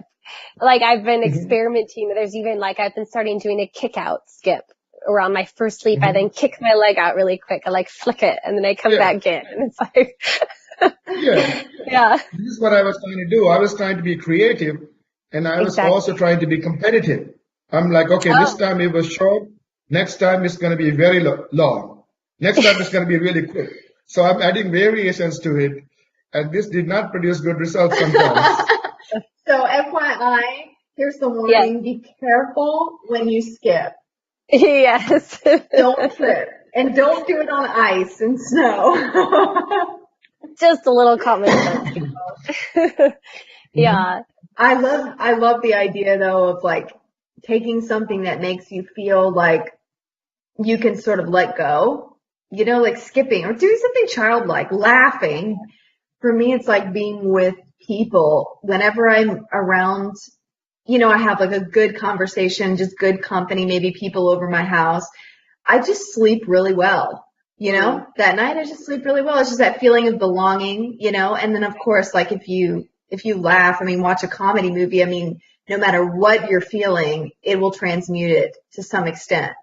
Like I've been experimenting. There's even like I've been starting doing a kick out skip. Around my first leap, I then kick my leg out really quick. I like flick it and then I come back in. And it's like, Yeah. yeah, This is what I was trying to do. I was trying to be creative and I was also exactly. trying to be competitive. I'm like, okay, this Oh, time it was short. Next time it's going to be very long. Next time it's going to be really quick. So I'm adding variations to it. And this did not produce good results sometimes. So FYI, here's the yes. warning. Be careful when you skip. Yes. Don't trip. And don't do it on ice and snow. Just a little common sense, people. Yeah. I love the idea though of like taking something that makes you feel like you can sort of let go, you know, like skipping or doing something childlike, laughing. For me, it's like being with people. Whenever I'm around, you know, I have like a good conversation, just good company, maybe people over my house. I just sleep really well. You know, that night I just sleep really well. It's just that feeling of belonging, you know, and then of course, like if you laugh, I mean, watch a comedy movie, I mean, no matter what you're feeling, it will transmute it to some extent.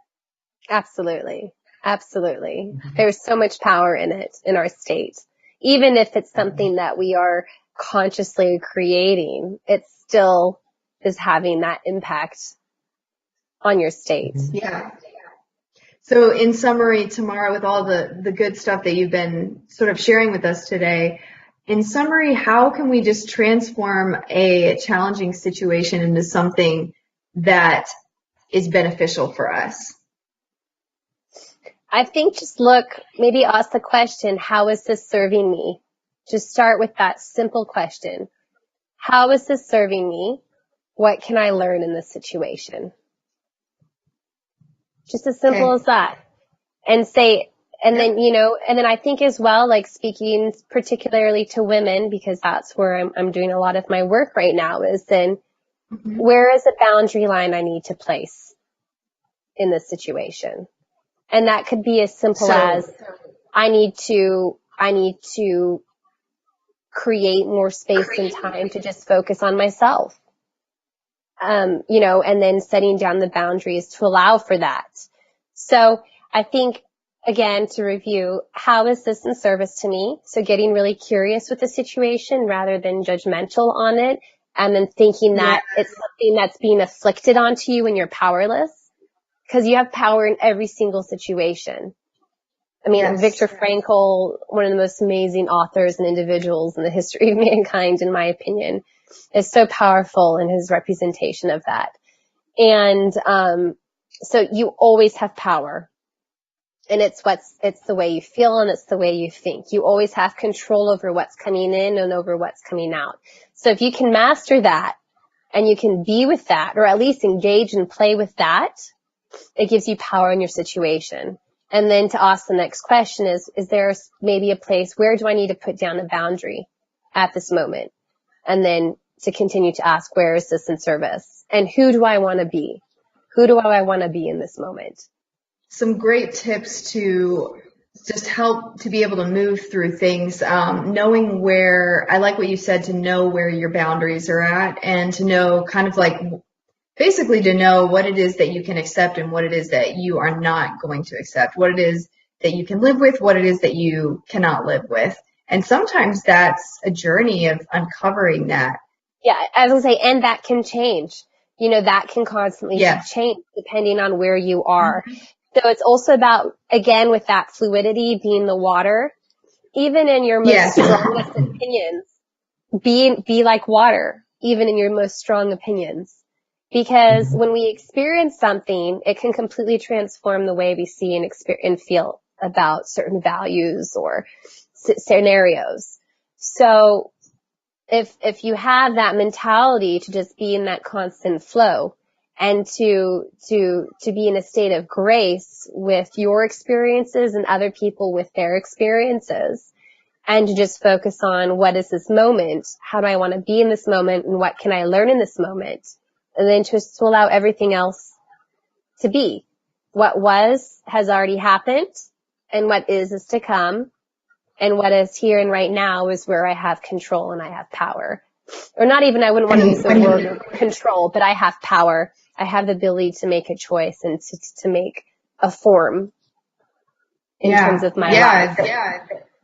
Absolutely. Absolutely. There's so much power in it, in our state. Even if it's something that we are consciously creating, it still is having that impact on your state. Yeah. So in summary, Tamara, with all the good stuff that you've been sort of sharing with us today, in summary, how can we just transform a challenging situation into something that is beneficial for us? I think just look, maybe ask the question, how is this serving me? Just start with that simple question. How is this serving me? What can I learn in this situation? Just as simple Okay. as that. And say, and then, you know, and then I think as well, like speaking particularly to women, because that's where I'm doing a lot of my work right now, is then where is a boundary line I need to place in this situation? And that could be as simple as I need to create more space and time to just focus on myself. You know, and then setting down the boundaries to allow for that. So I think, again, to review, how is this in service to me? So getting really curious with the situation rather than judgmental on it, and then thinking that it's something that's being afflicted onto you and you're powerless, because you have power in every single situation. I mean, Viktor Frankl, one of the most amazing authors and individuals in the history of mankind, in my opinion, is so powerful in his representation of that. And so you always have power. And it's the way you feel and it's the way you think. You always have control over what's coming in and over what's coming out. So if you can master that and you can be with that, or at least engage and play with that, it gives you power in your situation. And then to ask the next question is there maybe a place, where do I need to put down a boundary at this moment? And then to continue to ask, where is this in service? And who do I want to be? Who do I want to be in this moment? Some great tips to just help to be able to move through things, knowing where, I like what you said, to know where your boundaries are at and to know kind of like basically to know what it is that you can accept and what it is that you are not going to accept, what it is that you can live with, what it is that you cannot live with. And sometimes that's a journey of uncovering that. Yeah, I was going to say, and that can change. You know, that can constantly change depending on where you are. So it's also about, again, with that fluidity being the water, even in your most strongest opinions, be like water, even in your most strong opinions. Because when we experience something, it can completely transform the way we see and feel about certain values or scenarios. So if you have that mentality to just be in that constant flow and to be in a state of grace with your experiences and other people with their experiences, and to just focus on what is this moment? How do I want to be in this moment? And what can I learn in this moment? And then just to allow everything else to be. What was has already happened, and what is to come. And what is here and right now is where I have control and I have power. Or not even, I wouldn't want to use the word control, but I have power. I have the ability to make a choice and to make a form in terms of my life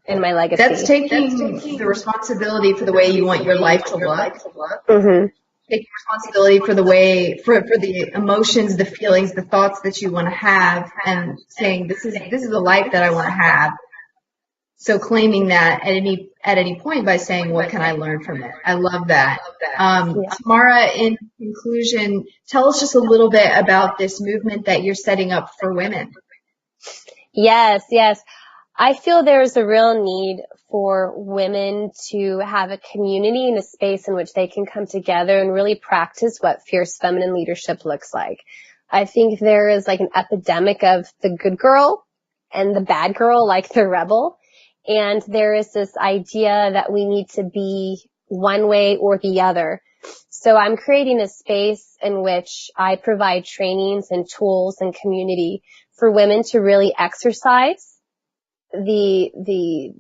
and my legacy. That's taking the responsibility for the way you want your life to look. Mm-hmm. Taking responsibility for the way, for the emotions, the feelings, the thoughts that you want to have, and saying, this is the life that I want to have. So claiming that at any point by saying, what can I learn from it? I love that. Tamara, in conclusion, tell us just a little bit about this movement that you're setting up for women. Yes. I feel there's a real need for women to have a community and a space in which they can come together and really practice what fierce feminine leadership looks like. I think there is like an epidemic of the good girl and the bad girl, like the rebel. And there is this idea that we need to be one way or the other. So I'm creating a space in which I provide trainings and tools and community for women to really exercise the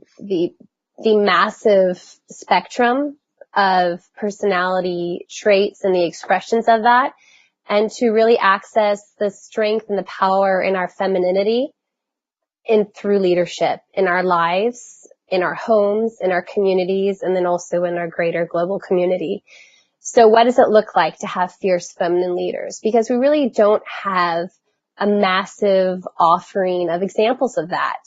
massive spectrum of personality traits and the expressions of that, and to really access the strength and the power in our femininity through leadership in our lives, in our homes, in our communities, and then also in our greater global community. So what does it look like to have fierce feminine leaders? Because we really don't have a massive offering of examples of that.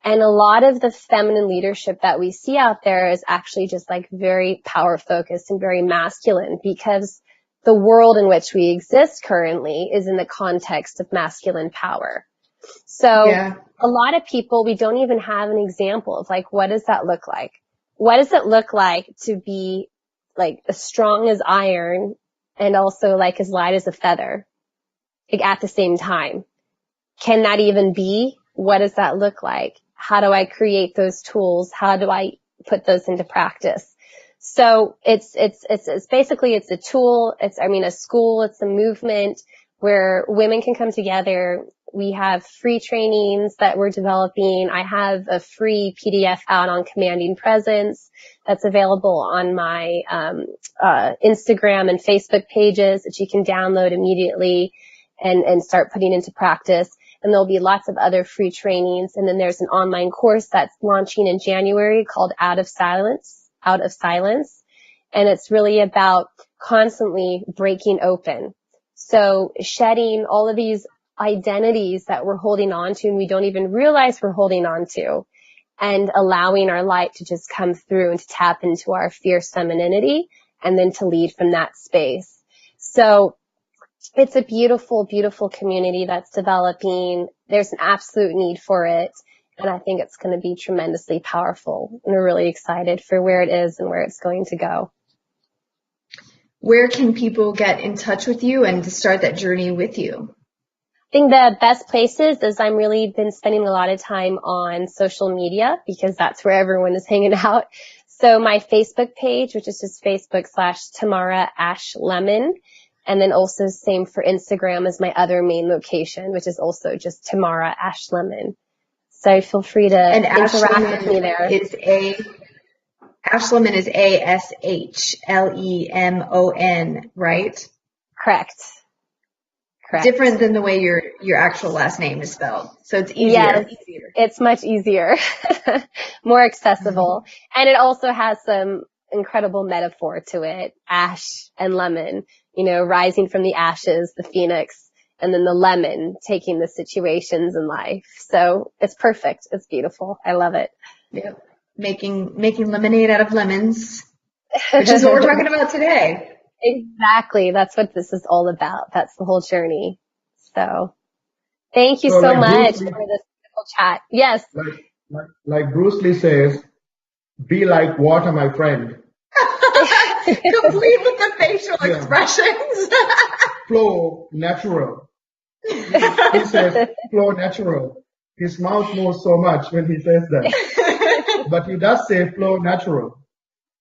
And a lot of the feminine leadership that we see out there is actually just like very power focused and very masculine, because the world in which we exist currently is in the context of masculine power. So a lot of people, we don't even have an example of like, what does that look like? What does it look like to be like as strong as iron and also like as light as a feather, like at the same time? Can that even be? What does that look like? How do I create those tools? How do I put those into practice? So it's basically, it's a tool. A school, it's a movement where women can come together. We have free trainings that we're developing. I have a free PDF out on commanding presence that's available on my Instagram and Facebook pages that you can download immediately and start putting into practice. And there'll be lots of other free trainings. And then there's an online course that's launching in January called Out of Silence. And it's really about constantly breaking open. So shedding all of these identities that we're holding on to and we don't even realize we're holding on to, and allowing our light to just come through and to tap into our fierce femininity and then to lead from that space. So it's a beautiful, beautiful community that's developing. There's an absolute need for it. And I think it's going to be tremendously powerful. And we're really excited for where it is and where it's going to go. Where can people get in touch with you and to start that journey with you? I think the best places is I'm really been spending a lot of time on social media because that's where everyone is hanging out. So my Facebook page, which is just Facebook.com/Tamara Lemon. And then also same for Instagram as my other main location, which is also just Tamara Lemon. So feel free to interact with me there. Ashlemon is ASHLEMON, right? Correct. Different than the way your actual last name is spelled. So it's easier. Yes, it's much easier, more accessible. And it also has some incredible metaphor to it. Ash and lemon, rising from the ashes, the phoenix, and then the lemon taking the situations in life. So it's perfect. It's beautiful. I love it. Yep. Making lemonade out of lemons, which is what we're talking about today. Exactly. That's what this is all about. That's the whole journey. So thank you so much for this beautiful chat. Yes. Like Bruce Lee says, be like water, my friend. Complete with the facial expressions. Flow natural. He says flow natural. His mouth moves so much when he says that. but he does say flow natural.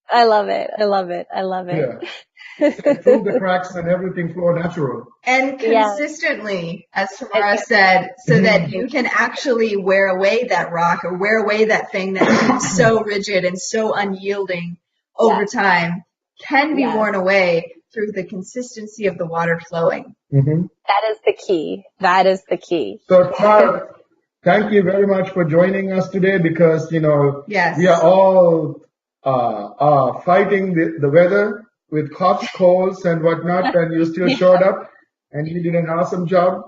I love it. I love it. I love it. Yeah. Through the cracks and everything flow natural. And Yeah. consistently, as Tamara said, so that you can actually wear away that rock or wear away that thing that becomes so rigid and so unyielding over time can be worn away through the consistency of the water flowing. That is the key. That is the key. So Tamara, thank you very much for joining us today because, we are all fighting the weather with coughs, colds, and whatnot, and you still showed up, and you did an awesome job.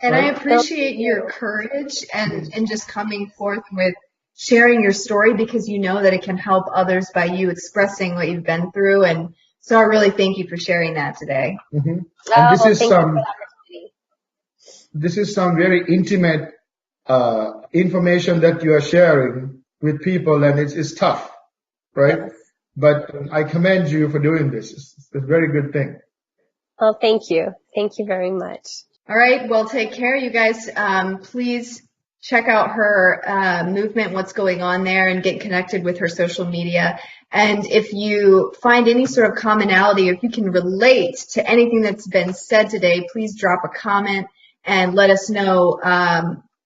And I appreciate your courage and just coming forth with sharing your story because you know that it can help others by you expressing what you've been through. And so I really thank you for sharing that today. And this is some very intimate information that you are sharing with people, and it's tough, right? Yes. But I commend you for doing this. It's a very good thing. Well, thank you. Thank you very much. All right. Well, take care, you guys. Please check out her movement, what's going on there, and get connected with her social media. And if you find any sort of commonality, or if you can relate to anything that's been said today, please drop a comment and let us know,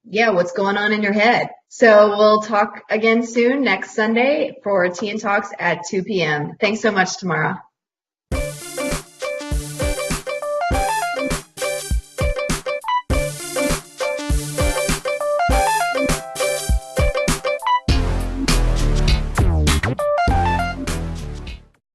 what's going on in your head. So we'll talk again soon next Sunday for TeaNTalks at 2 p.m. Thanks so much, Tamara.